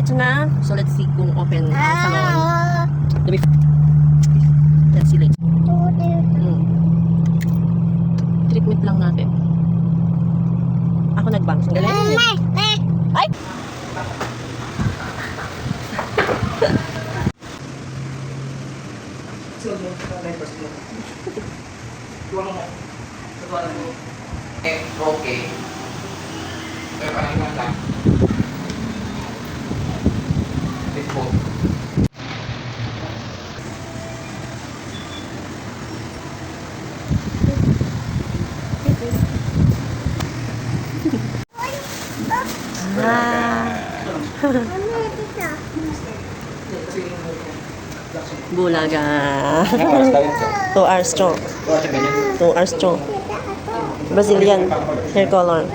ito na. So let's see kung open ang salon. Let's see later. Treatment lang natin. Ako nag-bank. Galing. Ay! Okay. Pero parang lang. This boat. Bulaga. 2 hours strong. 2 hours strong. Brazilian hair color.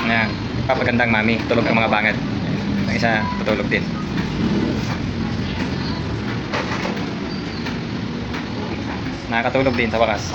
Ayan, papagandang mami, tulog ang mga bangad. Ang isa, tutulog din. Nakakatulog din sa wakas.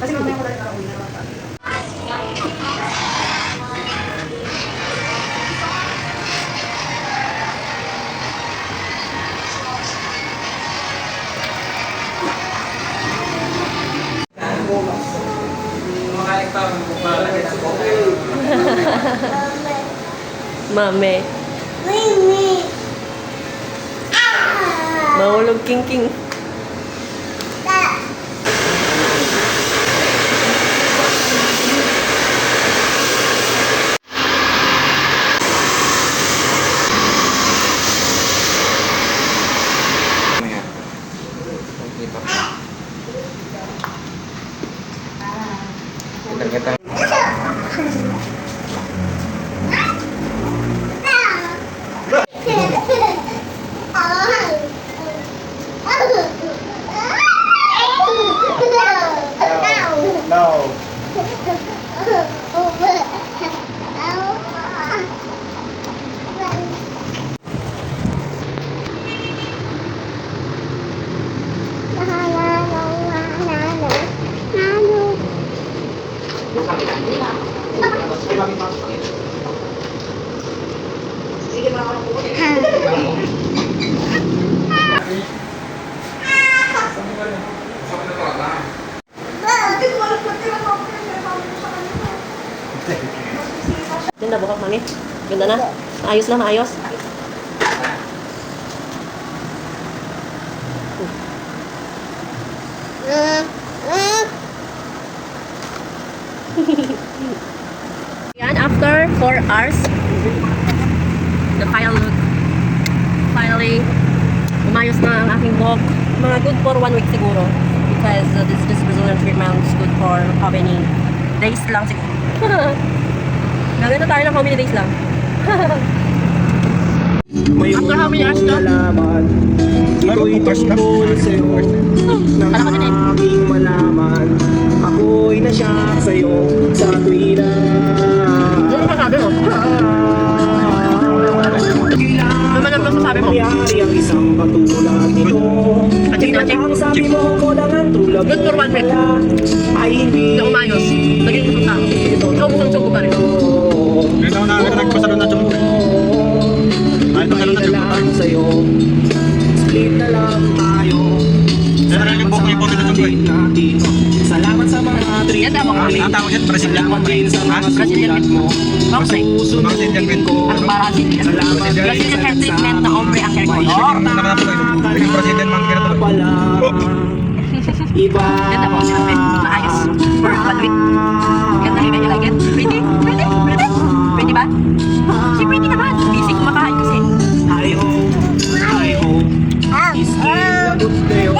Kasi mamaya ko lang uwi na. Mame. Mahulog king-king. No. Ganda bukas mami. Ganda na. Ayos na, maayos. Yan, after 4 hours, the final look. Finally, umayos na ang aking buhok. Mga good for 1 week siguro. Because this Brazilian treatment is good for how many days lang siguro. Naganda tayo ng how many days lang. After how many hours na? Ito'y tungkol sa'yo Alam ko din eh. aking malaman. Ako'y nasyak sa'yo sa tuwina. Ano masasabi mo? Ano man ang masasabi mo? Mangyari ang isang katulad nito. Ang sabi mo ko lang ang tulad Good for 1 week. ay hindi Hindi umayos. Naging kusog na. Ikaw busang-sog ko pa rin. Ikaw na nagpasalo na chumbo. Ay, pasalo na chumbo. sa'yo. Split na lang tayo. buhok niya po sa Chonggoy. Salamat sa mga treat. Yan tama kami. Ang tawag yan, Brazilian Salamat din sa mga Brazilian sulat mo. Okay. Brazilian Queen ko. Ang Brazilian. Brazilian hair treatment na ombre ang hair color. Naman na po kayo. Yung Brazilian man kira to. Pala. Iba. Ganda po. Sinabi. Maayos. For 1 week. Ganda. You like it? Pretty? Pretty? Pretty? Pretty ba? Si pretty naman. Busy kumakain kasi. I hope. Iskilabot kayo.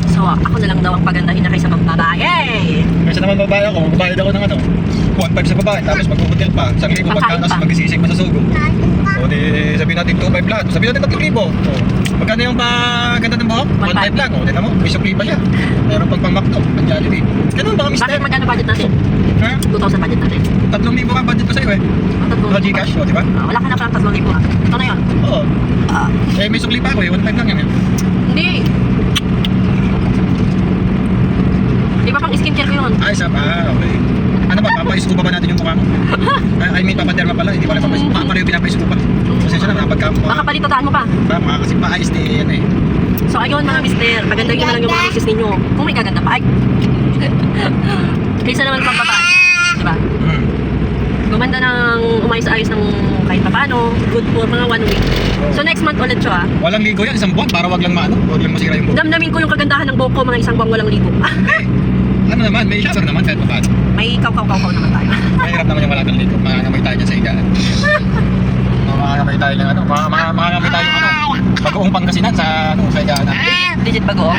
So, ako na lang daw ang pagandahin na kaysa babae. Kasi naman babae ako, magbabayad ako ng ano. 1.5 sa babae, tapos mag-hotel pa. 1,000 Pagkain pagkatas, pa. mag-isisig pa sa sugo. O di, sabihin natin 2.5 lahat. Sabihin natin 3,000. O, magkano yung pagkanda ng buhok? 1.5 lang. O, di mo, may sukli pa siya. Pero pag pang-McDo, ang Jollibee. Ganun ba, mister? Bakit magkano budget natin? Ha? 2,000 budget natin. 3,000 ka budget ko sa'yo eh. Ang Mga Gcash, o, di ba? Wala ka na parang 3,000. Ito na yun. Oo. Ah, Eh, may sukli pa ako eh. 1.5 lang yan eh. hindi. Di ba pang skincare ko yun? Ay, isa pa. Okay. Ano ba, papaisuko pa ba natin yung mukha mo? I mean, papaderma pala. Hindi pala papaisuko. Paano yung pinapaisuko pa? Pasensya na, napagkamo. Baka palitataan mo pa. Mga kasi paayos ni yan eh. So ayun mga mister, pagandang nyo na lang yung mga misis ninyo. Kung may gaganda pa, ay. Kaysa naman pang babae. Diba? Gumanda ng umayos-ayos ng kahit pa paano. Good for mga 1 week. So next month ulit siya. Walang ligo yan, isang buwan para wag lang maano, wag lang masira yung buhok. Damdamin ko yung kagandahan ng buhok ko mga isang buwang walang ligo. Ano naman, may shower naman kahit pa paano. May kaw-kaw-kaw naman tayo. Mahirap naman yung wala kang ligo, mangangamay tayo dyan sa higaan. Mangangamay tayo ng ano, mangangamay tayo ng ano, bagoong Pangasinan sa ano, sa higaan natin. Digit bago.